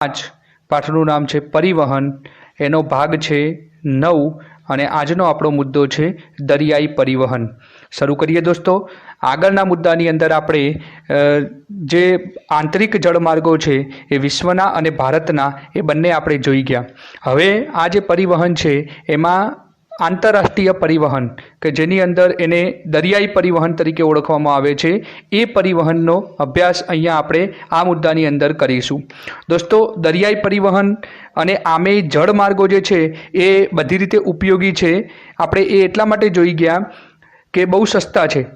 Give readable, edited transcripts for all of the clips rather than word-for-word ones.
પાંચ પાઠનું નામ છે પરિવહન, એનો ભાગ છે 9 અને આજનો આપણો મુદ્દો છે દરિયાઈ પરિવહન। શરૂ કરીએ દોસ્તો। આગળના મુદ્દાની અંદર આપણે જે આંતરિક જળમાર્ગો છે એ વિશ્વના અને ભારતના એ બંને આપણે જોઈ ગયા। હવે આ જે પરિવહન છે એમાં આંતરરાષ્ટ્રીય પરિવહન કે જેની અંદર એને દરિયાઈ પરિવહન તરીકે ઓળખવામાં આવે છે એ પરિવહનનો અભ્યાસ અહીંયા આપણે આ મુદ્દાની અંદર કરીશું। દોસ્તો, દરિયાઈ પરિવહન અને આમે જળમાર્ગો જે છે એ બધી રીતે ઉપયોગી છે। આપણે એ એટલા માટે જોઈ ગયા કે બહુ સસ્તા છે,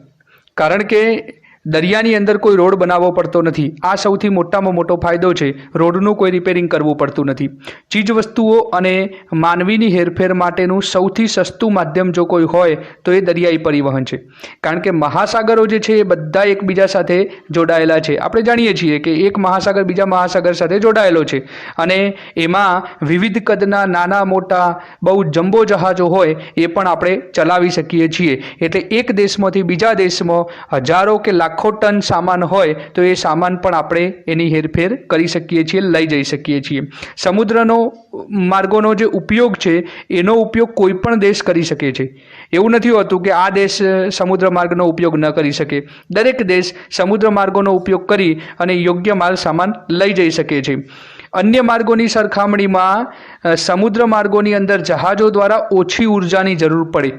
કારણ કે દરિયાની અંદર કોઈ રોડ બનાવવો પડતો નથી। આ સૌથી મોટામાં મોટો ફાયદો છે। રોડનું કોઈ રિપેરિંગ કરવું પડતું નથી। ચીજ વસ્તુઓ અને માનવીની હેરફેર માટેનું સૌથી સસ્તું માધ્યમ જો કોઈ હોય તો એ દરિયાઈ પરિવહન છે, કારણ કે મહાસાગરો જે છે એ બધા એકબીજા સાથે જોડાયેલા છે। આપણે જાણીએ છીએ કે એક મહાસાગર બીજા મહાસાગર સાથે જોડાયેલો છે અને એમાં વિવિધ કદના નાના મોટા બહુ જમ્બો જહાજો હોય એ પણ આપણે ચલાવી શકીએ છીએ। એટલે એક દેશમાંથી બીજા દેશમાં હજારો કે લાખો ટન સામાન હોય તો એ સામાન પણ આપણે એની હેરફેર કરી શકીએ છીએ, લઈ જઈ શકીએ છીએ। સમુદ્રનો માર્ગોનો જે ઉપયોગ છે એનો ઉપયોગ કોઈ પણ દેશ કરી શકે છે। એવું નથી હોતું કે આ દેશ સમુદ્ર માર્ગનો ઉપયોગ ન કરી શકે। દરેક દેશ સમુદ્ર માર્ગોનો ઉપયોગ કરી અને યોગ્ય માલ સામાન લઈ જઈ શકે છે। અન્ય માર્ગોની સરખામણીમાં સમુદ્ર માર્ગોની અંદર જહાજો દ્વારા ઓછી ઉર્જાની જરૂર પડે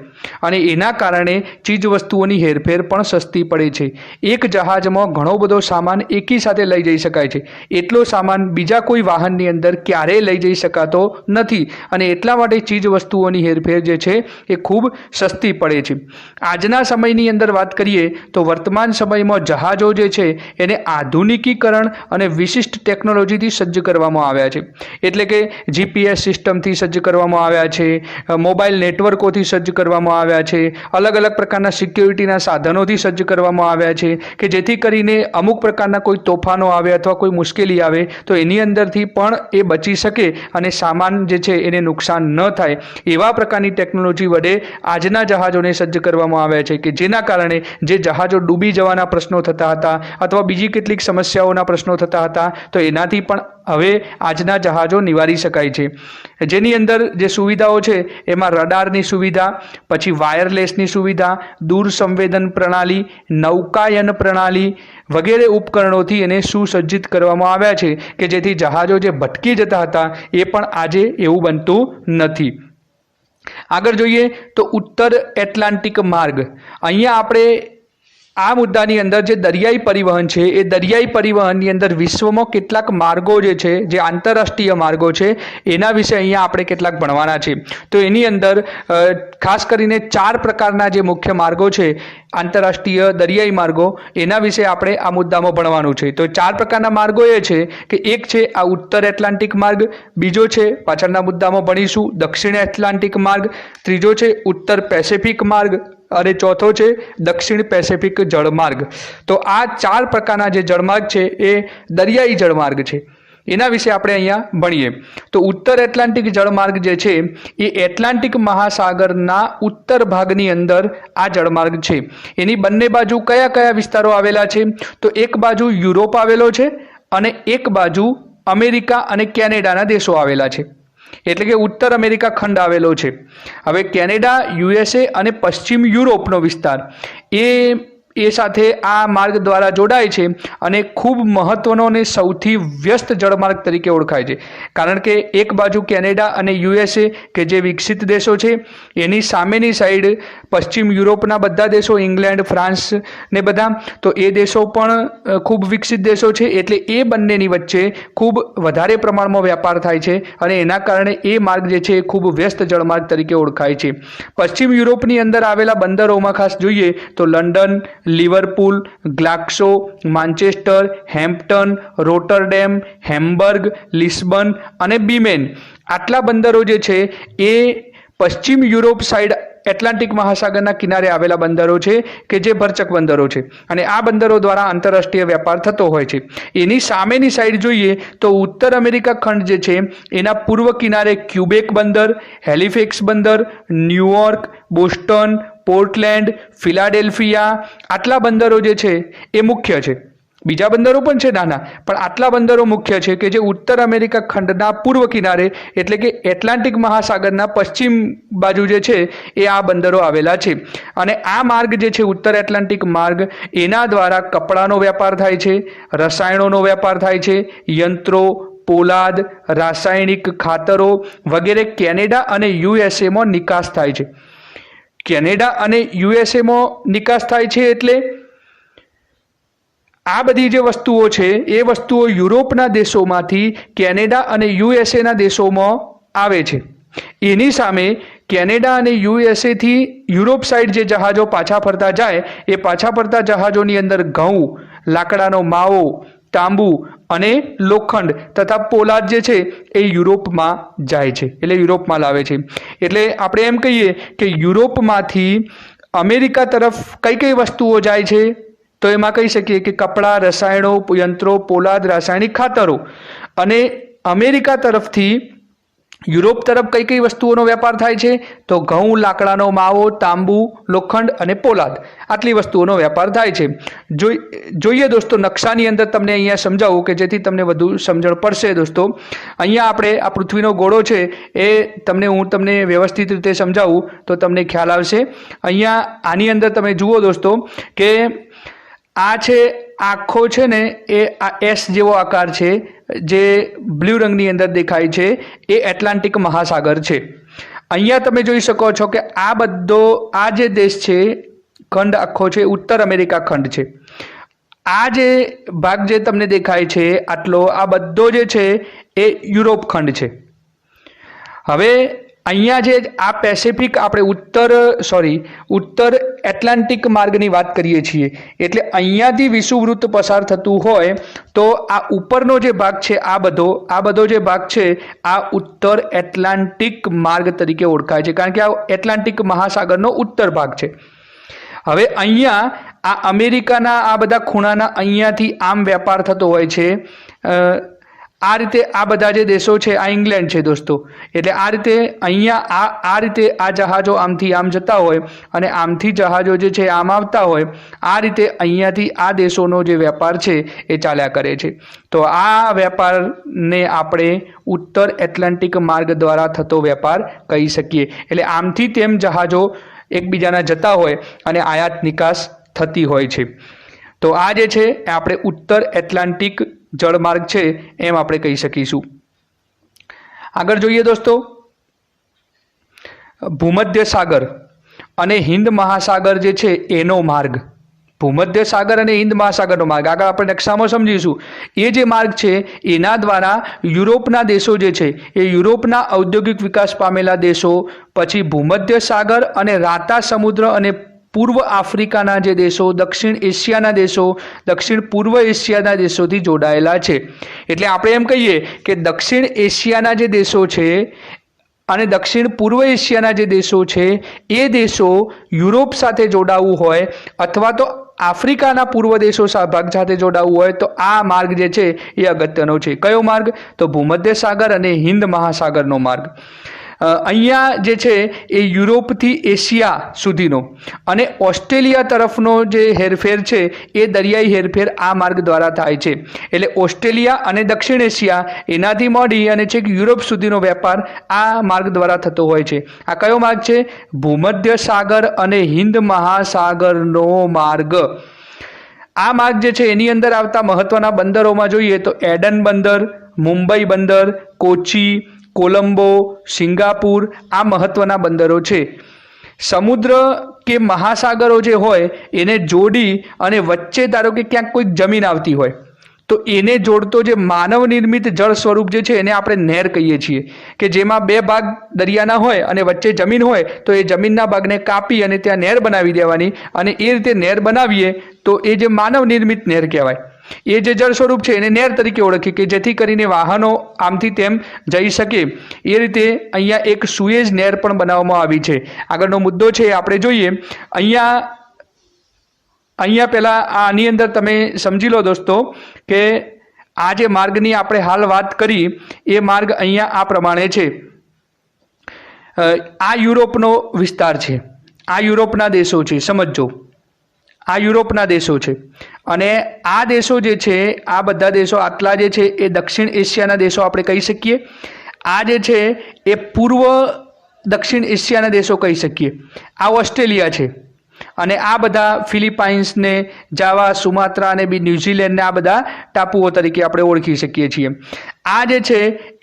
અને એના કારણે ચીજ વસ્તુઓની હેરફેર પણ સસ્તી પડે છે। એક જહાજમાં ઘણો બધો સામાન એકી સાથે લઈ જઈ શકાય છે। એટલો સામાન બીજા કોઈ વાહનની અંદર ક્યારેય લઈ જઈ શકાતો નથી અને એટલા માટે ચીજ વસ્તુઓની હેરફેર જે છે એ ખૂબ સસ્તી પડે છે। આજના સમયની અંદર વાત કરીએ તો વર્તમાન સમયમાં જહાજો જે છે એને આધુનિકીકરણ અને વિશિષ્ટ ટેકનોલોજીથી સજ્જ કરવામાં આવ્યા છે। એટલે કે જીપીએસ સિસ્ટમથી સજ્જ કરવામાં આવ્યા છે, મોબાઈલ નેટવર્કોથી સજ્જ કરવામાં આવ્યા છે, અલગ અલગ પ્રકારના સિક્યોરિટીના સાધનોથી સજ્જ કરવામાં આવ્યા છે કે જેથી કરીને અમુક પ્રકારના કોઈ તોફાનો આવે અથવા કોઈ મુશ્કેલી આવે તો એની અંદરથી પણ એ બચી શકે અને સામાન જે છે એને નુકસાન ન થાય એવા પ્રકારની ટેકનોલોજી વડે આજના જહાજોને સજ્જ કરવામાં આવ્યા છે કે જેના કારણે જે જહાજો ડૂબી જવાના પ્રશ્નો થતા હતા અથવા બીજી કેટલીક સમસ્યાઓના પ્રશ્નો થતા હતા તો એનાથી પણ હવે આજના જહાજો નિવારી શકાય છે। જેની અંદર જે સુવિધાઓ છે એમાં રડારની સુવિધા, પછી વાયરલેસની સુવિધા, દૂર સંવેદન પ્રણાલી, નૌકાયન પ્રણાલી વગેરે ઉપકરણોથી એને સુસજ્જિત કરવામાં આવ્યા છે કે જેથી જહાજો જે ભટકી જતા હતા એ પણ આજે એવું બનતું નથી। આગળ જોઈએ તો ઉત્તર એટલાન્ટિક માર્ગ। અહીંયા આપણે આ મુદ્દાની અંદર જે દરિયાઈ પરિવહન છે એ દરિયાઈ પરિવહનની અંદર વિશ્વમાં કેટલાક માર્ગો જે છે જે આંતરરાષ્ટ્રીય માર્ગો છે એના વિશે અહીંયા આપણે કેટલાક ભણવાના છે। તો એની અંદર ખાસ કરીને 4 પ્રકારના જે મુખ્ય માર્ગો છે આંતરરાષ્ટ્રીય દરિયાઈ માર્ગો એના વિશે આપણે આ મુદ્દામાં ભણવાનું છે। તો 4 પ્રકારના માર્ગો એ છે કે એક છે આ ઉત્તર એટલાન્ટિક માર્ગ, બીજો છે પાછળના મુદ્દામાં ભણીશું દક્ષિણ એટલાન્ટિક માર્ગ, ત્રીજો છે ઉત્તર પેસિફિક માર્ગ અને ચોથો છે દક્ષિણ પેસિફિક જળમાર્ગ। તો આ 4 પ્રકારના જે જળમાર્ગ છે એ દરિયાઈ જળમાર્ગ છે, એના વિશે આપણે અહીંયા ભણીએ। તો ઉત્તર એટલાન્ટિક જળમાર્ગ જે છે એ એટલાન્ટિક મહાસાગરના ઉત્તર ભાગની અંદર આ જળમાર્ગ છે। એની બંને બાજુ કયા કયા વિસ્તારો આવેલા છે? તો એક બાજુ યુરોપ આવેલો છે અને એક બાજુ અમેરિકા અને કેનેડાના દેશો આવેલા છે, એટલે કે ઉત્તર અમેરિકા ખંડ આવેલો છે। હવે કેનેડા, યુએસએ અને પશ્ચિમ યુરોપનો વિસ્તાર એ સાથે આ માર્ગ દ્વારા જોડાય છે અને ખૂબ મહત્વનો અને સૌથી વ્યસ્ત જળમાર્ગ તરીકે ઓળખાય છે, કારણ કે એક બાજુ કેનેડા અને યુએસએ કે જે વિકસિત દેશો છે એની સામેની સાઈડ પશ્ચિમ યુરોપના બધા દેશો, ઇંગ્લેન્ડ, ફ્રાન્સ ને બધા, તો એ દેશો પણ ખૂબ વિકસિત દેશો છે। એટલે એ બંનેની વચ્ચે ખૂબ વધારે પ્રમાણમાં વ્યાપાર થાય છે અને એના કારણે એ માર્ગ જે છે એ ખૂબ વ્યસ્ત જળમાર્ગ તરીકે ઓળખાય છે। પશ્ચિમ યુરોપની અંદર આવેલા બંદરોમાં ખાસ જોઈએ તો London, Liverpool, ગ્લાક્સો, Manchester, Hampton, Rotterdam, Hamburg, Lisbon અને બીમેન આટલા બંદરો જે છે એ પશ્ચિમ યુરોપ સાઈડ એટલાન્ટિક મહાસાગરના કિનારે આવેલા બંદરો છે કે જે ભરચક બંદરો છે અને આ બંદરો દ્વારા આંતરરાષ્ટ્રીય વેપાર થતો હોય છે। એની સામેની સાઈડ જોઈએ તો ઉત્તર અમેરિકા ખંડ જે છે એના પૂર્વ કિનારે ક્યુબેક બંદર, હેલિફેક્સ બંદર, ન્યુયોર્ક, બોસ્ટન, પોર્ટલેન્ડ, ફિલાડેલ્ફિયા આટલા બંદરો જે છે એ મુખ્ય છે। બીજા બંદરો પણ છે નાના, પણ આટલા બંદરો મુખ્ય છે કે જે ઉત્તર અમેરિકા ખંડના પૂર્વ કિનારે એટલે કે એટલાન્ટિક મહાસાગરના પશ્ચિમ બાજુ જે છે એ આ બંદરો આવેલા છે. અને આ માર્ગ જે છે ઉત્તર એટલાન્ટિક માર્ગ, એના દ્વારા કપડાનો વેપાર થાય છે, રસાયણોનો વેપાર થાય છે, યંત્રો, પોલાદ, રાસાયણિક ખાતરો વગેરે કેનેડા અને યુએસએમાં નિકાસ થાય છે. કેનેડા અને યુએસએમાં નિકાસ થાય છે એટલે આ બધી જે વસ્તુઓ છે એ વસ્તુઓ યુરોપના દેશોમાંથી કેનેડા અને યુએસએના દેશોમાં આવે છે. એની સામે કેનેડા અને યુએસએથી યુરોપ સાઈડ જે જહાજો પાછા ફરતા જાય એ પાછા ફરતા જહાજોની અંદર ઘઉં, લાકડાનો માવો, તાંબુ અને લોખંડ તથા પોલાદ જે છે એ યુરોપમાં જાય છે, એટલે યુરોપમાં લાવે છે. એટલે આપણે એમ કહીએ કે યુરોપમાંથી અમેરિકા તરફ કઈ કઈ વસ્તુઓ જાય છે, તો એમાં કહી શકીએ કે કપડાં, રસાયણો, યંત્રો, પોલાદ, રાસાયણિક ખાતરો. અને અમેરિકા તરફથી યુરોપ તરફ કઈ કઈ વસ્તુઓનો વેપાર થાય છે, તો ઘઉં, લાકડાનો માવો, તાંબુ, લોખંડ અને પોલાદ, આટલી વસ્તુઓનો વેપાર થાય છે. જોઈએ દોસ્તો, નકશાની અંદર તમને અહીંયા સમજાવું કે જેથી તમને વધુ સમજણ પડશે. દોસ્તો, અહીંયા આપણે આ પૃથ્વીનો ગોળો છે એ હું તમને વ્યવસ્થિત રીતે સમજાવું તો તમને ખ્યાલ આવશે. અહીંયા આની અંદર તમે જુઓ દોસ્તો કે આ છે આખો છે ને એ આ એસ જેવો આકાર છે જે બ્લુ રંગની અંદર દેખાય છે, એ એટલાન્ટિક મહાસાગર છે. અહીંયા તમે જોઈ શકો છો કે આ જે દેશ છે, ખંડ આખો છે ઉત્તર અમેરિકા ખંડ છે. આ જે ભાગ જે તમને દેખાય છે આટલો, આ બધો જે છે એ યુરોપ ખંડ છે. હવે અહીંયા જે આ પેસિફિક આપણે ઉત્તર એટલાન્ટિક માર્ગની વાત કરીએ છીએ, એટલે અહીંયાથી વિષુવવૃત્ત પસાર થતું હોય તો આ ઉપરનો જે ભાગ છે આ બધો જે ભાગ છે આ ઉત્તર એટલાન્ટિક માર્ગ તરીકે ઓળખાય છે, કારણ કે આ એટલાન્ટિક મહાસાગરનો ઉત્તર ભાગ છે. હવે અહીંયા આ અમેરિકાના આ બધા ખૂણાના અહીંયાથી આમ વેપાર થતો હોય છે. આ રીતે આ બધા જે દેશો છે, આ ઇંગ્લેન્ડ છે દોસ્તો, એટલે આ રીતે અહીંયા આ રીતે આ જહાજો આમથી આમ જતા હોય અને આમથી જહાજો જે છે આમ આવતા હોય. આ રીતે અહીંયાથી આ દેશોનો જે વેપાર છે એ ચાલ્યા કરે છે. તો આ વેપારને આપણે ઉત્તર એટલાન્ટિક માર્ગ દ્વારા થતો વેપાર કહી શકીએ. એટલે આમથી તેમ જહાજો એકબીજાના જતા હોય અને આયાત નિકાસ થતી હોય છે. તો આ જે છે આપણે ઉત્તર એટલાન્ટિક જળમાર્ગ છે એમ આપણે કહી શકીશું. આગળ જોઈએ દોસ્તો, ભૂમધ્ય સાગર અને હિન્દ મહાસાગર જે છે એનો માર્ગ. ભૂમધ્ય સાગર અને હિન્દ મહાસાગરનો માર્ગ આગળ આપણે નકશામાં સમજીશું. એ જે માર્ગ છે એના દ્વારા યુરોપના દેશો જે છે એ યુરોપના ઔદ્યોગિક વિકાસ પામેલા દેશો, પછી ભૂમધ્ય સાગર અને રાતા સમુદ્ર અને પૂર્વ આફ્રિકાના જે દેશો, દક્ષિણ એશિયાના દેશો, દક્ષિણ પૂર્વ એશિયાના દેશોથી જોડાયેલા છે. એટલે આપણે એમ કહીએ કે દક્ષિણ એશિયાના જે દેશો છે અને દક્ષિણ પૂર્વ એશિયાના જે દેશો છે એ દેશો યુરોપ સાથે જોડાવવું હોય અથવા તો આફ્રિકાના પૂર્વ દેશો ભાગ સાથે જોડાવવું હોય તો આ માર્ગ જે છે એ અગત્યનો છે. કયો માર્ગ? તો ભૂમધ્ય સાગર અને હિન્દ મહાસાગરનો માર્ગ. અહીંયા જે છે એ યુરોપથી એશિયા સુધીનો અને ઓસ્ટ્રેલિયા તરફનો જે હેરફેર છે એ દરિયાઈ હેરફેર આ માર્ગ દ્વારા થાય છે. એટલે ઓસ્ટ્રેલિયા અને દક્ષિણ એશિયા એનાથી માંડી અને છેક યુરોપ સુધીનો વેપાર આ માર્ગ દ્વારા થતો હોય છે. આ કયો માર્ગ છે? ભૂમધ્ય સાગર અને હિન્દ મહાસાગરનો માર્ગ. આ માર્ગ જે છે એની અંદર આવતા મહત્વના બંદરોમાં જોઈએ તો એડન બંદર, મુંબઈ બંદર, કોચી, કોલંબો, સિંગાપુર આ મહત્વના બંદરો છે. સમુદ્ર કે મહાસાગરો જે હોય એને જોડી અને વચ્ચે ધારો કે ક્યાંક કોઈક જમીન આવતી હોય તો એને જોડતો જે માનવ નિર્મિત જળ સ્વરૂપ જે છે એને આપણે નહેર કહીએ છીએ, કે જેમાં બે ભાગ દરિયાના હોય અને વચ્ચે જમીન હોય તો એ જમીનના ભાગને કાપી અને ત્યાં નહેર બનાવી દેવાની, અને એ રીતે નહેર બનાવીએ તો એ જે માનવ નિર્મિત નહેર કહેવાય. એ જે જળ સ્વરૂપ છે એને નહેર તરીકે ઓળખીએ કે જેથી કરીને વાહનો આમથી તેમ જઈ શકે. એ રીતે અહીંયા એક સુએઝ નહેર પણ બનાવવામાં આવી છે. આગળનો મુદ્દો છે આપણે જોઈએ. અહીંયા પહેલા આની અંદર તમે સમજી લો દોસ્તો કે આ જે માર્ગની આપણે હાલ વાત કરી એ માર્ગ અહીંયા આ પ્રમાણે છે. આ યુરોપનો વિસ્તાર છે, આ યુરોપના દેશો છે. સમજો આ યુરોપના દેશો છે અને આ દેશો જે છે, આ બધા દેશો આટલા જે છે એ દક્ષિણ એશિયાના દેશો આપણે કહી શકીએ. આ જે છે એ પૂર્વ દક્ષિણ એશિયાના દેશો કહી શકીએ. આ ઓસ્ટ્રેલિયા છે અને આ બધા ફિલિપાઇન્સ ને જાવા, સુમાત્રા અને બી ન્યૂઝીલેન્ડ ને આ બધા ટાપુઓ તરીકે આપણે ઓળખી શકીએ છીએ. આ જે છે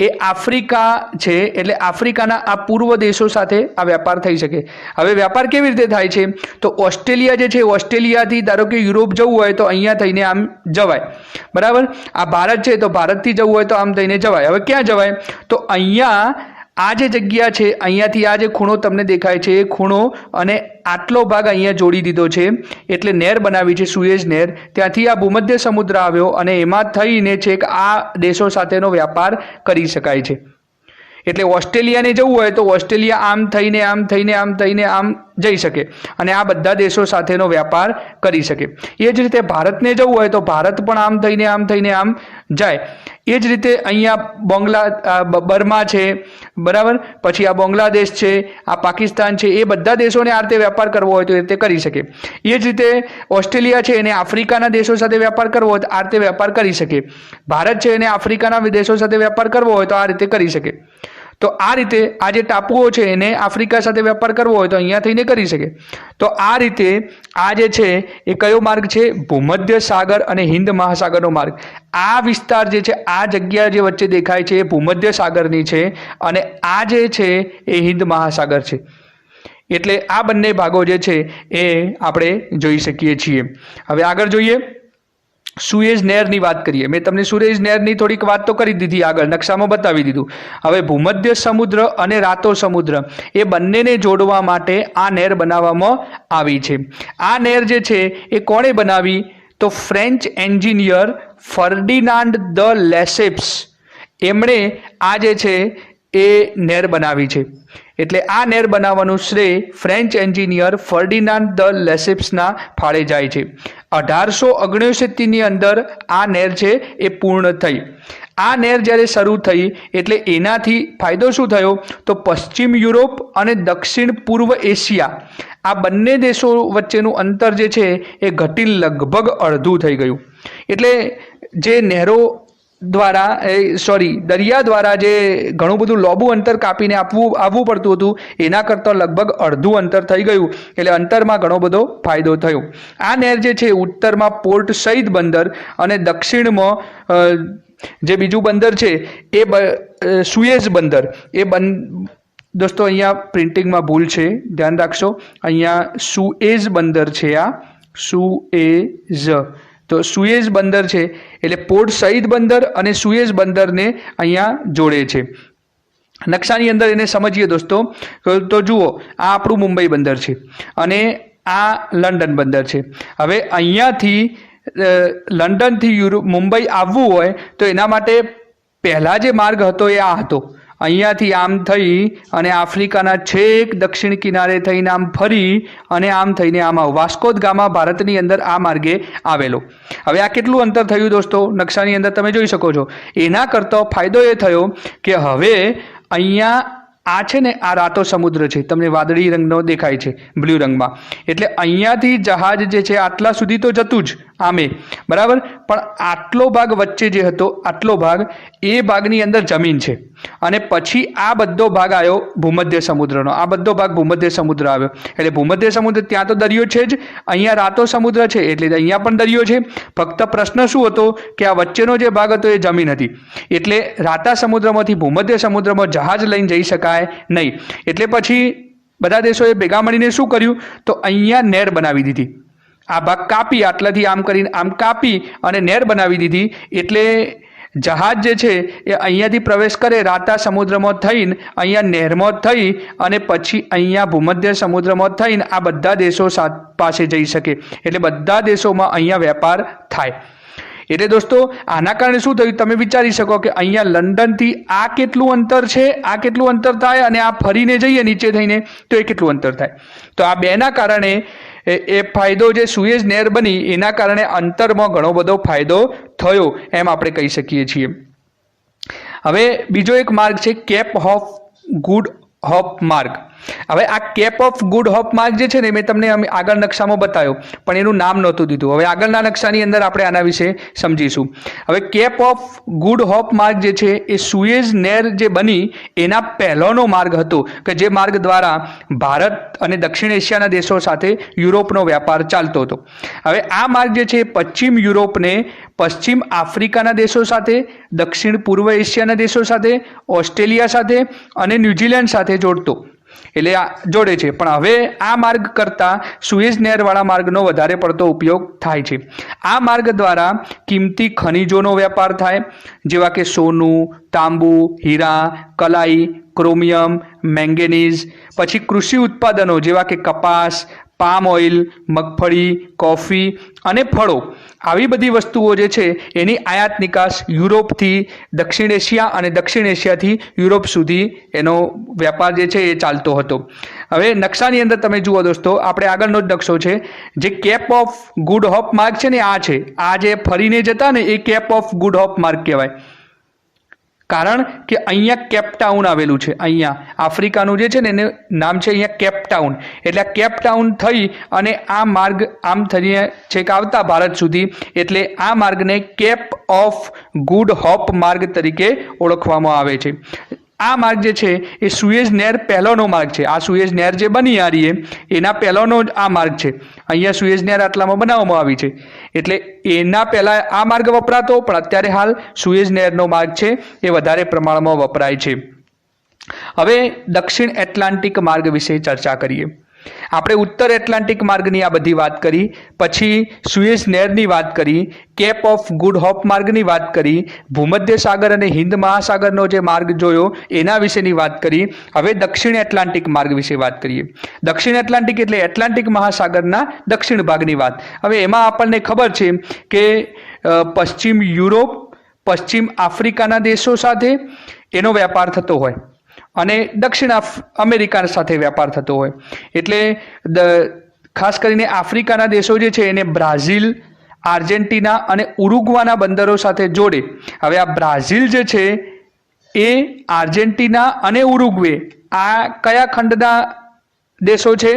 એ આફ્રિકા છે, એટલે આફ્રિકાના આ પૂર્વ દેશો સાથે આ વેપાર થઈ શકે. હવે વેપાર કેવી રીતે થાય છે? તો ઓસ્ટ્રેલિયા જે છે, ઓસ્ટ્રેલિયાથી ધારો કે યુરોપ જવું હોય તો અહીંયા થઈને આમ જવાય, બરાબર. આ ભારત છે તો ભારતથી જવું હોય તો આમ થઈને જવાય. હવે ક્યાં જવાય? તો અહીંયા આ જે જગ્યા છે, અહીંયાથી આ જે ખૂણો તમને દેખાય છે એ ખૂણો અને આટલો ભાગ અહીંયા જોડી દીધો છે, એટલે નહેર બનાવી છે, સુએઝ નહેર. ત્યાંથી આ ભૂમધ્ય સમુદ્ર આવ્યો અને એમાં થઈને છેક આ દેશો સાથેનો વ્યાપાર કરી શકાય છે. એટલે ઓસ્ટ્રેલિયાને જવું હોય તો ઓસ્ટ્રેલિયા આમ થઈને આમ થઈને આમ થઈને આમ જઈ શકે અને આ બધા દેશો સાથેનો વ્યાપાર કરી શકે. એ જ રીતે ભારતને જવું હોય તો ભારત પણ આમ થઈને આમ થઈને આમ જાય. એ જ રીતે અહીંયા બર્મા છે, બરાબર, પછી આ બાંગ્લાદેશ છે, આ પાકિસ્તાન છે, એ બધા દેશોને આ રીતે વેપાર કરવો હોય તો એ રીતે કરી શકે. એ જ રીતે ઓસ્ટ્રેલિયા છે એને આફ્રિકાના દેશો સાથે વેપાર કરવો હોય તો આ રીતે વેપાર કરી શકે. ભારત છે એને આફ્રિકાના દેશો સાથે વેપાર કરવો હોય તો આ રીતે કરી શકે. તો આ રીતે આ જે ટાપુઓ છે એને આફ્રિકા સાથે વેપાર કરવો હોય તો અહીંયા થઈને કરી શકે. તો આ રીતે આ જે છે એ કયો માર્ગ છે? ભૂમધ્ય સાગર અને હિન્દ મહાસાગરનો માર્ગ. આ વિસ્તાર જે છે, આ જગ્યા જે વચ્ચે દેખાય છે એ ભૂમધ્ય સાગરની છે અને આ જે છે એ હિન્દ મહાસાગર છે. એટલે આ બંને ભાગો જે છે એ આપણે જોઈ શકીએ છીએ. હવે આગળ જોઈએ, સુએઝ નહેરની વાત કરીએ. મેં તમને સુએઝ નહેરની થોડીક વાત તો કરી દીધી, આગળ નકશામાં બતાવી દીધું. હવે ભૂમધ્ય સમુદ્ર અને રાતો સમુદ્ર એ બંનેને જોડવા માટે આ નહેર બનાવવામાં આવી છે. આ નહેર જે છે એ કોણે બનાવી? તો ફ્રેન્ચ એન્જિનિયર ફર્ડિનાન્ડ દ લેસેપ્સ, એમણે આ જે છે એ નહેર બનાવી છે. એટલે આ નહેર બનાવવાનું શ્રેય ફ્રેન્ચ એન્જિનિયર ફર્ડિનાન્ડ દ લેસેપ્સના ફાળે જાય છે. 1869ની અંદર આ નહેર છે એ પૂર્ણ થઈ. આ નહેર જ્યારે શરૂ થઈ એટલે એનાથી ફાયદો શું થયો? તો પશ્ચિમ યુરોપ અને દક્ષિણ પૂર્વ એશિયા આ બંને દેશો વચ્ચેનું અંતર જે છે એ ઘટી લગભગ અડધું થઈ ગયું. એટલે જે નહેરો દ્વારા દરિયા દ્વારા જે ઘણું બધું લોબું અંતર કાપીને આવવું પડતું હતું એના કરતાં લગભગ અડધું અંતર થઈ ગયું. એટલે અંતરમાં ઘણો બધો ફાયદો થયો. આ નહેર જે છે ઉત્તરમાં પોર્ટ સઈદ બંદર અને દક્ષિણમાં જે બીજું બંદર છે એ સુએઝ બંદર. દોસ્તો અહીંયા પ્રિન્ટિંગમાં ભૂલ છે, ધ્યાન રાખશો. અહીંયા સુએઝ બંદર છે, આ સુએઝ, તો સુએઝ બંદર છે એટલે પોર્ટ સઈદ બંદર અને સુએઝ બંદરને અહીંયા જોડે છે. નકશાની અંદર એને સમજીએ દોસ્તો. તો જુઓ, આ આપણું મુંબઈ બંદર છે અને આ લંડન બંદર છે. હવે અહીંયાથી લંડનથી મુંબઈ આવવું હોય તો એના માટે પહેલાં જે માર્ગ હતો એ આ હતો. અહીંયાથી આમ થઈ અને આફ્રિકાના છેક દક્ષિણ કિનારે થઈને આમ ફરી અને આમ થઈને આમ વાસ્કો દ ગામા ભારતની અંદર આ માર્ગે આવેલો. હવે આ કેટલું અંતર થયું દોસ્તો? નકશાની અંદર તમે જોઈ શકો છો. એના કરતો ફાયદો એ થયો કે હવે અહીંયા આ છે ને, આ રાતો સમુદ્ર છે, તમને વાદળી રંગનો દેખાય છે બ્લુ રંગમાં. એટલે અહીંયાથી જહાજ જે છે આટલા સુધી તો જતું જ આમે, બરાબર, પણ આટલો ભાગ વચ્ચે જે હતો આટલો ભાગ એ ભાગની અંદર જમીન છે અને પછી આ બધો ભાગ આવ્યો ભૂમધ્ય સમુદ્રનો. આ બધો ભાગ ભૂમધ્ય સમુદ્ર આવ્યો. એટલે ભૂમધ્ય સમુદ્ર, ત્યાં તો દરિયો છે જ, અહીંયા રાતો સમુદ્ર છે એટલે અહીંયા પણ દરિયો છે. ફક્ત પ્રશ્ન શું હતો કે આ વચ્ચેનો જે ભાગ હતો એ જમીન હતી. એટલે રાતા સમુદ્રમાંથી ભૂમધ્ય સમુદ્રમાં જહાજ લઈને જઈ શકાય નહીં. એટલે પછી બધા દેશોએ ભેગા મળીને શું કર્યું? તો અહીંયા નહેર બનાવી દીધી. આ ભાગ કાપી, આટલાથી આમ કરીને આમ કાપી અને નહેર બનાવી દીધી. એટલે જહાજ જે છે એ અહીંયાથી પ્રવેશ કરે રાતા સમુદ્રમાં થઈને અહીંયા નહેરમાં થઈ અને પછી અહીંયા ભૂમધ્ય સમુદ્રમાં થઈને આ બધા દેશો પાસે જઈ શકે. એટલે બધા દેશોમાં અહીંયા વેપાર થાય. એટલે દોસ્તો આના કારણે શું થયું તમે વિચારી શકો કે અહીંયા લંડનથી આ કેટલું અંતર છે, આ કેટલું અંતર થાય અને આ ફરીને જઈએ નીચે થઈને તો એ કેટલું અંતર થાય. તો આ બેના કારણે એ ફાયદો જે સુએઝ નહેર બની એના કારણે અંતરમાં ઘણો બધો ફાયદો થયો એમ આપણે કહી શકીએ છીએ. હવે બીજો એક માર્ગ છે કેપ ઓફ ગુડ હોપ માર્ગ. હવે આ કેપ ઓફ ગુડ હોપ માર્ગ જે છે ને મેં તમને આગળ નકશામાં બતાવ્યો, પણ એનું નામ નહોતું દીધું. હવે આગળના નકશાની અંદર આપણે આના વિશે સમજીશું. હવે કેપ ઓફ ગુડ હોપ માર્ગ જે છે એ સુએઝ નહેર જે બની એના પહેલાંનો માર્ગ હતો, કે જે માર્ગ દ્વારા ભારત અને દક્ષિણ એશિયાના દેશો સાથે યુરોપનો વ્યાપાર ચાલતો હતો. હવે આ માર્ગ જે છે પશ્ચિમ યુરોપને પશ્ચિમ આફ્રિકાના દેશો સાથે, દક્ષિણ પૂર્વ એશિયાના દેશો સાથે, ઓસ્ટ્રેલિયા સાથે અને ન્યૂઝીલેન્ડ સાથે જોડતો, એટલે આ જોડે છે. પણ હવે આ માર્ગ કરતાં સુએઝ નહેરવાળા માર્ગનો વધારે પડતો ઉપયોગ થાય છે. આ માર્ગ દ્વારા કિંમતી ખનિજોનો વેપાર થાય, જેવા કે સોનું, તાંબુ, હીરા, કલાઈ, ક્રોમિયમ, મેંગેનીઝ. પછી કૃષિ ઉત્પાદનો જેવા કે કપાસ, પામ ઓઇલ, મગફળી, કોફી અને ફળો, આવી બધી વસ્તુઓ જે છે એની આયાત નિકાસ યુરોપથી દક્ષિણ એશિયા અને દક્ષિણ એશિયાથી યુરોપ સુધી એનો વેપાર જે છે એ ચાલતો હતો. હવે નકશાની અંદર તમે જુઓ દોસ્તો, આપણે આગળનો જ નકશો છે. જે કેપ ઓફ ગુડ હોપ માર્ગ છે ને આ છે, આ જે ફરીને જતા ને એ કેપ ઓફ ગુડ હોપ માર્ગ કહેવાય. કારણ કે અહીંયા કેપટાઉન આવેલું છે. અહીંયા આફ્રિકાનું જે છે ને એનું નામ છે અહીંયા કેપટાઉન. એટલે આ કેપટાઉન થઈ અને આ માર્ગ આમ થઈને છેક આવતા ભારત સુધી, એટલે આ માર્ગને કેપ ઓફ ગુડ હોપ માર્ગ તરીકે ઓળખવામાં આવે છે. આ માર્ગ જે છે એ સુએઝ નહેર પહેલોનો માર્ગ છે. આ સુએઝ નહેર જે બની આ રહી એના પહેલોનો જ આ માર્ગ છે. અહીંયા સુએઝ નહેર આટલામાં બનાવવામાં આવી છે, એટલે એના પહેલાં આ માર્ગ વપરાતો, પણ અત્યારે હાલ સુએઝ નહેરનો માર્ગ છે એ વધારે પ્રમાણમાં વપરાય છે. હવે દક્ષિણ એટલાન્ટિક માર્ગ વિશે ચર્ચા કરીએ. આપણે ઉત્તર એટલાન્ટિક માર્ગની આ બધી વાત કરી, પછી સુએઝ નહેરની વાત કરી, કેપ ઓફ ગુડ હોપ માર્ગની વાત કરી, ભૂમધ્ય સાગર અને હિન્દ મહાસાગરનો જે માર્ગ જોયો એના વિશેની વાત કરી. હવે દક્ષિણ એટલાન્ટિક માર્ગ વિશે વાત કરીએ. દક્ષિણ એટલાન્ટિક એટલે એટલાન્ટિક મહાસાગરના દક્ષિણ ભાગની વાત. હવે એમાં આપણને ખબર છે કે પશ્ચિમ યુરોપ, પશ્ચિમ આફ્રિકાના દેશો સાથે એનો વેપાર થતો હોય અને દક્ષિણ અમેરિકા સાથે વેપાર થતો હોય. એટલે ખાસ કરીને આફ્રિકાના દેશો જે છે એને બ્રાઝિલ, આર્જેન્ટિના અને ઉરુગ્વાના બંદરો સાથે જોડે. હવે આ બ્રાઝિલ જે છે એ આર્જેન્ટિના અને ઉરુગ્વે આ કયા ખંડના દેશો છે?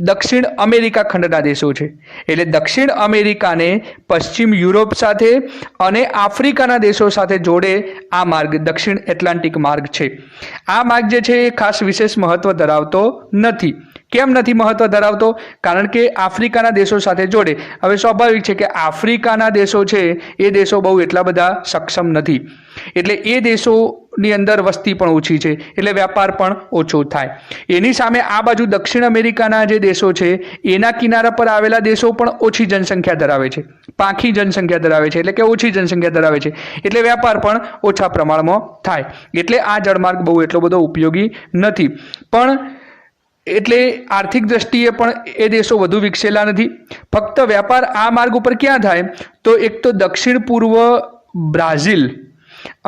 દક્ષિણ અમેરિકા ખંડના દેશો છે. એટલે દક્ષિણ અમેરિકાને પશ્ચિમ યુરોપ સાથે અને આફ્રિકાના દેશો સાથે જોડે આ માર્ગ દક્ષિણ એટલાન્ટિક માર્ગ છે. આ માર્ગ જે છે એ ખાસ વિશેષ મહત્વ ધરાવતો નથી. કેમ નથી મહત્વ ધરાવતો? કારણ કે આફ્રિકાના દેશો સાથે જોડે. હવે સ્વાભાવિક છે કે આફ્રિકાના દેશો છે એ દેશો બહુ એટલા બધા સક્ષમ નથી, એટલે એ દેશોની અંદર વસ્તી પણ ઓછી છે, એટલે વેપાર પણ ઓછો થાય. એની સામે આ બાજુ દક્ષિણ અમેરિકાના જે દેશો છે એના કિનારા પર આવેલા દેશો પણ ઓછી જનસંખ્યા ધરાવે છે, પાંખી જનસંખ્યા ધરાવે છે, એટલે કે ઓછી જનસંખ્યા ધરાવે છે, એટલે વેપાર પણ ઓછા પ્રમાણમાં થાય. એટલે આ જળમાર્ગ બહુ એટલો બધો ઉપયોગી નથી. પણ એટલે આર્થિક દ્રષ્ટિએ પણ એ દેશો વધુ વિકસેલા નથી. ફક્ત વેપાર આ માર્ગ ઉપર ક્યાં થાય? તો એક તો દક્ષિણ પૂર્વ બ્રાઝિલ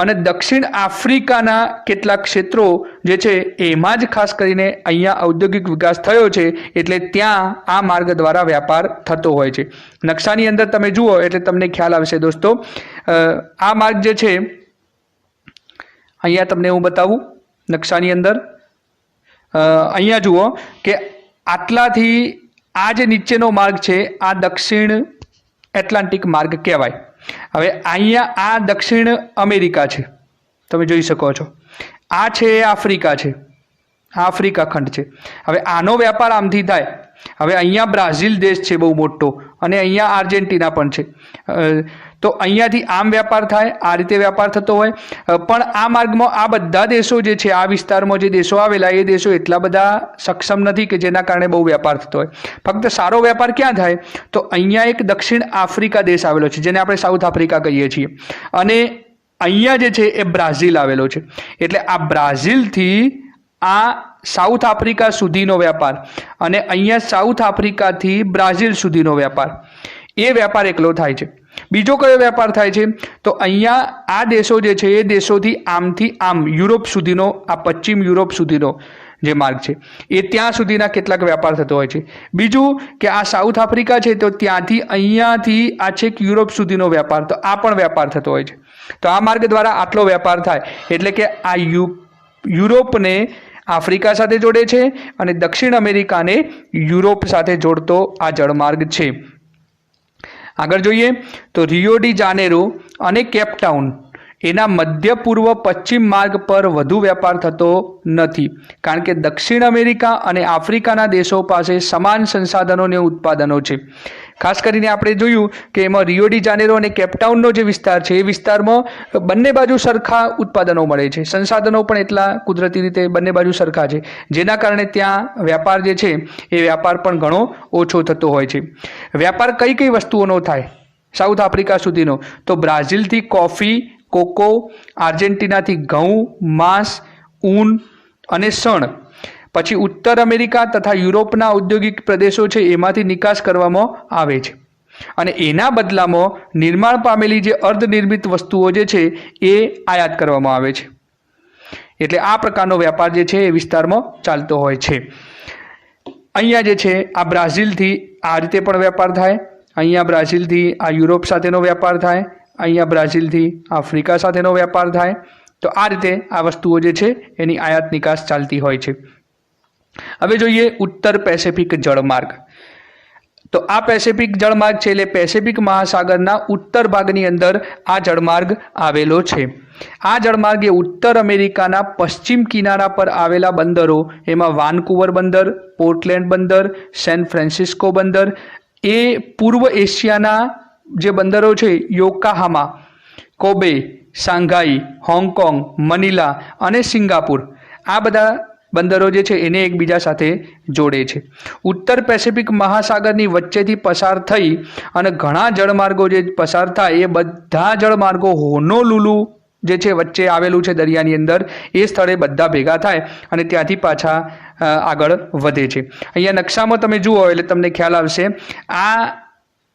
અને દક્ષિણ આફ્રિકાના કેટલાક ક્ષેત્રો જે છે એમાં જ ખાસ કરીને અહીંયા ઔદ્યોગિક વિકાસ થયો છે, એટલે ત્યાં આ માર્ગ દ્વારા વેપાર થતો હોય છે. નકશાની અંદર તમે જુઓ એટલે તમને ખ્યાલ આવશે દોસ્તો. આ માર્ગ જે છે અહીંયા તમને હું બતાવું નકશાની અંદર. અહીંયા જુઓ કે આટલાથી આ જે નીચેનો માર્ગ છે આ દક્ષિણ એટલાન્ટિક માર્ગ કહેવાય. હવે અહીંયા આ દક્ષિણ અમેરિકા છે, તમે જોઈ શકો છો. આ છે આફ્રિકા છે, આફ્રિકા ખંડ છે. હવે આનો વેપાર આમથી થાય. હવે અહીંયા બ્રાઝિલ દેશ છે બહુ મોટો, અને અહીંયા આર્જેન્ટિના પણ છે. તો અહીંયાથી આમ વેપાર થાય, આ રીતે વેપાર થતો હોય. પણ આ માર્ગમાં આ બધા દેશો જે છે, આ વિસ્તારમાં જે દેશો આવેલા એ દેશો એટલા બધા સક્ષમ નથી કે જેના કારણે બહુ વેપાર થતો હોય. ફક્ત સારો વેપાર ક્યાં થાય? તો અહીંયા એક દક્ષિણ આફ્રિકા દેશ આવેલો છે જેને આપણે સાઉથ આફ્રિકા કહીએ છીએ, અને અહીંયા જે છે એ બ્રાઝિલ આવેલો છે. એટલે આ બ્રાઝિલથી આ સાઉથ આફ્રિકા સુધીનો વેપાર અને અહીંયા સાઉથ આફ્રિકાથી બ્રાઝિલ સુધીનો વેપાર, એ વેપાર એકલો થાય છે. બીજો કયો વેપાર થાય છે? તો અહીંયા આ દેશો જે છે એ દેશોથી આમથી આમ યુરોપ સુધીનો, આ પશ્ચિમ યુરોપ સુધીનો જે માર્ગ છે એ ત્યાં સુધીના કેટલાક વેપાર થતો હોય છે. બીજું કે આ સાઉથ આફ્રિકા છે તો ત્યાંથી અહીંયાથી આ છેક યુરોપ સુધીનો વેપાર, તો આ પણ વેપાર થતો હોય છે. તો આ માર્ગ દ્વારા આટલો વેપાર થાય, એટલે કે આ યુરોપને આફ્રિકા સાથે જોડે છે અને દક્ષિણ અમેરિકાને યુરોપ સાથે જોડતો આ જળમાર્ગ છે. આગળ જોઈએ તો રિયો ડી જાનેરો અને કેપટાઉન એના મધ્ય પૂર્વ પશ્ચિમ માર્ગ પર વધુ વેપાર થતો નથી, કારણ કે દક્ષિણ અમેરિકા અને આફ્રિકાના દેશો પાસે સમાન સંસાધનો અને ઉત્પાદનો છે. ખાસ કરીને આપણે જોયું કે એમાં રિયો ડી જાનેરો અને કેપટાઉનનો જે વિસ્તાર છે એ વિસ્તારમાં બંને બાજુ સરખા ઉત્પાદનો મળે છે, સંસાધનો પણ એટલા કુદરતી રીતે બંને બાજુ સરખા છે, જેના કારણે ત્યાં વેપાર જે છે એ વેપાર પણ ઘણો ઓછો થતો હોય છે. વેપાર કઈ કઈ વસ્તુઓનો થાય સાઉથ આફ્રિકા સુધીનો? તો બ્રાઝિલથી કોફી, કોકો, આર્જેન્ટિનાથી ઘઉં, માંસ, ઊન અને શણ, પછી ઉત્તર અમેરિકા તથા યુરોપના ઔદ્યોગિક પ્રદેશો છે એમાંથી નિકાસ કરવામાં આવે છે અને એના બદલામાં નિર્માણ પામેલી જે અર્ધનિર્મિત વસ્તુઓ જે છે એ આયાત કરવામાં આવે છે. એટલે આ પ્રકારનો વેપાર જે છે એ વિસ્તારમાં ચાલતો હોય છે. અહીંયા જે છે આ બ્રાઝિલથી આ રીતે પણ વેપાર થાય, અહીંયા બ્રાઝિલથી આ યુરોપ સાથેનો વેપાર થાય, અહીંયા બ્રાઝિલથી આફ્રિકા સાથેનો વેપાર થાય. તો આ રીતે આ વસ્તુઓ જે છે એની આયાત નિકાસ ચાલતી હોય છે. હવે જોઈએ ઉત્તર પેસિફિક જળમાર્ગ. તો આ પેસિફિક જળમાર્ગ છે એટલે પેસિફિક મહાસાગરના ઉત્તર ભાગની અંદર આ જળમાર્ગ આવેલો છે. આ જળમાર્ગ એ ઉત્તર અમેરિકાના પશ્ચિમ કિનારા પર આવેલા બંદરો, એમાં વાનકુવર બંદર, પોર્ટલેન્ડ બંદર, સેન ફ્રાન્સિસ્કો બંદર, એ પૂર્વ એશિયાના જે બંદરો છે Yokohama, Kobe, Shanghai, Hong Kong, Manila અને સિંગાપુર, આ બધા બંદરો જે છે એને એકબીજા સાથે જોડે છે. ઉત્તર પેસિફિક મહાસાગરની વચ્ચેથી પસાર થઈ અને ઘણા જળમાર્ગો જે પસાર થાય એ બધા જળમાર્ગો હોનોલુલુ જે છે વચ્ચે આવેલું છે દરિયાની અંદર, એ સ્થળે બધા ભેગા થાય અને ત્યાંથી પાછા આગળ વધે છે. અહીંયા નકશામાં તમે જુઓ એટલે તમને ખ્યાલ આવશે, આ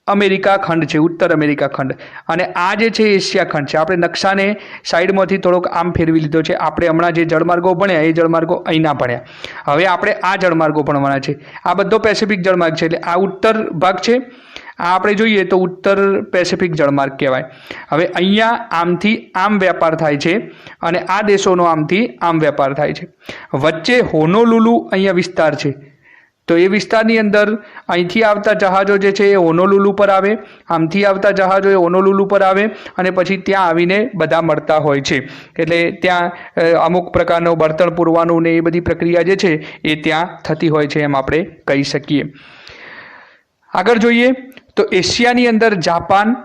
અમેરિકા ખંડ છે, ઉત્તર અમેરિકા ખંડ, અને આ જે છે એશિયા ખંડ છે. આપણે નકશાને સાઈડમાંથી થોડોક આમ ફેરવી લીધો છે. આપણે હમણાં જે જળમાર્ગો ભણ્યા એ જળમાર્ગો અહીંના ભણ્યા, હવે આપણે આ જળમાર્ગો ભણવાના છે. આ બધો પેસિફિક જળમાર્ગ છે એટલે આ ઉત્તર ભાગ છે, આ આપણે જોઈએ તો ઉત્તર પેસિફિક જળમાર્ગ કહેવાય. હવે અહીંયા આમથી આમ વેપાર થાય છે અને આ દેશોનો આમથી આમ વેપાર થાય છે. વચ્ચે હોનોલુલુ અહીંયા વિસ્તાર છે, તો એ વિસ્તારની અંદર અહીંથી આવતા જહાજો જે છે એ હોનોલુલુ પર આવે, આમથી આવતા જહાજો એ હોનોલુલુ પર આવે અને પછી ત્યાં આવીને બધા મળતા હોય છે. એટલે ત્યાં અમુક પ્રકારનો બળતણ પૂરવાનું ને એ બધી પ્રક્રિયા જે છે એ ત્યાં થતી હોય છે એમ આપણે કહી શકીએ. આગળ જોઈએ તો એશિયાની અંદર જાપાન,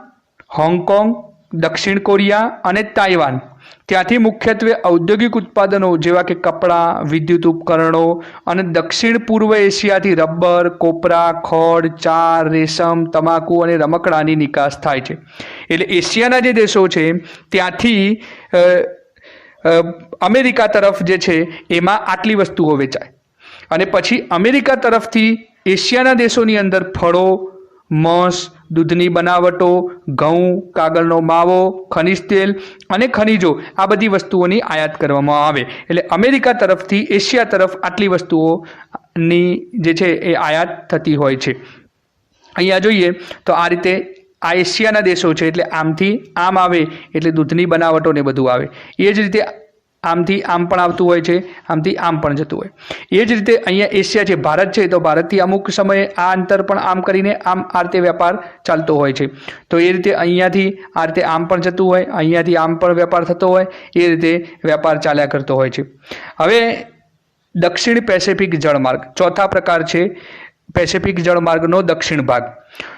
હોંગકોંગ, દક્ષિણ કોરિયા અને તાઇવાન, ત્યાંથી મુખ્યત્વે ઔદ્યોગિક ઉત્પાદનો જેવા કે કપડાં, વિદ્યુત ઉપકરણો અને દક્ષિણ પૂર્વ એશિયાથી રબર, કોપરા, ખોળ, ચા, રેશમ, તમાકુ અને રમકડાની નિકાસ થાય છે. એટલે એશિયાના જે દેશો છે ત્યાંથી અમેરિકા તરફ જે છે એમાં આટલી વસ્તુઓ વેચાય અને પછી અમેરિકા તરફથી એશિયાના દેશોની અંદર ફળો, માંસ, દૂધની બનાવટો, ઘઉં, કાગળનો માવો, ખનિજ તેલ અને ખનિજો, આ બધી વસ્તુઓની આયાત કરવામાં આવે. એટલે અમેરિકા તરફથી એશિયા તરફ આટલી વસ્તુઓની જે છે એ આયાત થતી હોય છે. અહીંયા જોઈએ તો આ રીતે આ એશિયાના દેશો છે એટલે આમથી આમ આવે એટલે દૂધની બનાવટો ને બધું આવે. એ જ રીતે આમથી આમ પણ આવતું હોય છે, આમથી આમ પણ જતું હોય. એ જ રીતે અહીંયા એશિયા છે, ભારત છે, તો ભારતથી અમુક સમયે આ અંતર પણ આમ કરીને આમ આ રીતે વેપાર ચાલતો હોય છે. તો એ રીતે અહીંયાથી આ રીતે આમ પણ જતું હોય, અહીંયાથી આમ પણ વેપાર થતો હોય, એ રીતે વેપાર ચાલ્યા કરતો હોય છે. હવે દક્ષિણ પેસિફિક જળમાર્ગ ચોથા પ્રકાર છે, પેસિફિક જળમાર્ગનો દક્ષિણ ભાગ.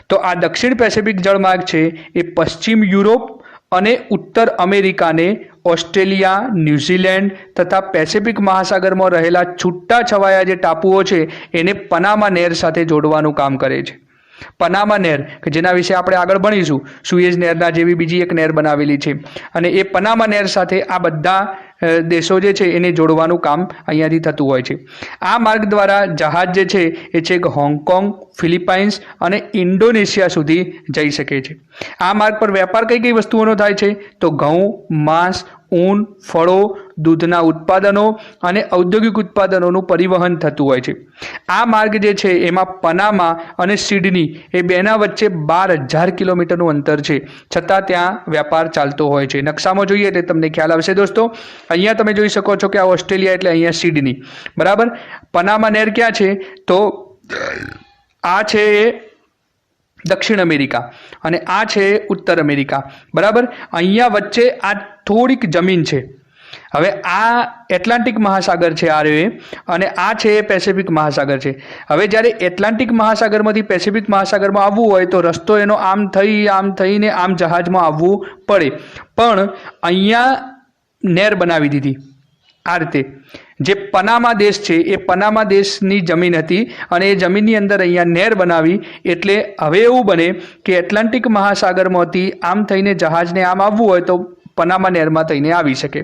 તો આ દક્ષિણ પેસિફિક જળમાર્ગ છે એ પશ્ચિમ યુરોપ અને ઉત્તર અમેરિકાને ઓસ્ટ્રેલિયા, ન્યૂઝીલેન્ડ તથા પેસિફિક મહાસાગરમાં રહેલા છૂટા છવાયા જે ટાપુઓ છે એને પનામા નહેર સાથે જોડવાનું કામ કરે છે. પનામા નહેર કે જેના વિશે આપણે આગળ ભણીશું, સુએઝ નહેરના જેવી બીજી એક નહેર બનાવેલી છે અને એ પનામા નહેર સાથે આ બધા દેશો જે છે એને જોડવાનું કામ અહીંયાથી થતું હોય છે. આ માર્ગ દ્વારા જહાજ જે છે એ છેક હોંગકોંગ, ફિલિપાઇન્સ અને ઇન્ડોનેશિયા સુધી જઈ શકે છે. આ માર્ગ પર વેપાર કઈ કઈ વસ્તુઓનો થાય છે? તો ઘઉં, માંસ, ઊન, ફળો, દૂધના ઉત્પાદનો અને ઔદ્યોગિક ઉત્પાદનોનું પરિવહન થતું હોય છે. આ માર્ગ જે છે એમાં પનામા અને સિડની એ બેના વચ્ચે 12,000 કિલોમીટરનું અંતર છે, છતાં ત્યાં વેપાર ચાલતો હોય છે. નકશામાં જોઈએ એટલે તમને ખ્યાલ આવશે દોસ્તો. અહીંયા તમે જોઈ શકો છો કે આ ઓસ્ટ્રેલિયા એટલે અહીંયા સિડની, બરાબર. પનામા નહેર ક્યાં છે? તો આ છે દક્ષિણ અમેરિકા અને આ છે ઉત્તર અમેરિકા, બરાબર. અહીંયા વચ્ચે આ થોડીક જમીન છે. હવે આ એટલાન્ટિક મહાસાગર છે આ રહ્યો, અને આ છે પેસિફિક મહાસાગર છે. હવે જ્યારે એટલાન્ટિક મહાસાગરમાંથી પેસિફિક મહાસાગરમાં આવવું હોય તો રસ્તો એનો આમ થઈને આમ જહાજમાં આવવું પડે, પણ અહીંયા નહેર બનાવી દીધી આ રીતે. જે પનામા દેશ છે એ પનામા દેશની જમીન હતી અને એ જમીનની અંદર અહીંયા નહેર બનાવી, એટલે હવે એવું બને કે એટલાન્ટિક મહાસાગરમાંથી આમ થઈને જહાજને આમ આવવું હોય તો પનામા નહેરમાં થઈને આવી શકે.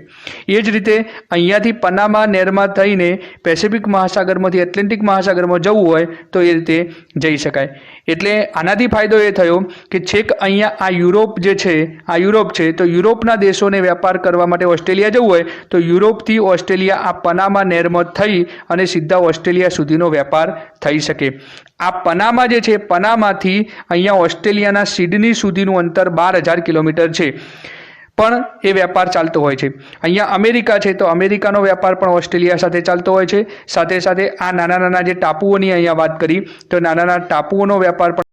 એ જ રીતે અહીંયાથી પનામા નહેરમાં થઈને પેસિફિક મહાસાગરમાંથી એટલાન્ટિક મહાસાગરમાં જવું હોય તો એ રીતે જઈ શકાય. એટલે આનાથી ફાયદો એ થયો કે છેક અહીંયા આ યુરોપ જે છે, આ યુરોપ છે, તો યુરોપના દેશોને વેપાર કરવા માટે ઓસ્ટ્રેલિયા જવું હોય તો યુરોપથી ઓસ્ટ્રેલિયા આ પનામા નહેરમાં થઈ અને સીધા ઓસ્ટ્રેલિયા સુધીનો વેપાર થઈ શકે. આ પનામા જે છે, પનામાથી અહીંયા ઓસ્ટ્રેલિયાના સિડની સુધીનું અંતર 12,000 કિલોમીટર છે, પણ એ વેપાર ચાલતો હોય છે. અહીંયા અમેરિકા છે તો અમેરિકાનો વેપાર પણ ઓસ્ટ્રેલિયા સાથે ચાલતો હોય છે. સાથે સાથે આ નાના નાના જે ટાપુઓની અહીંયા વાત કરી તો નાના નાના ટાપુઓનો વેપાર પણ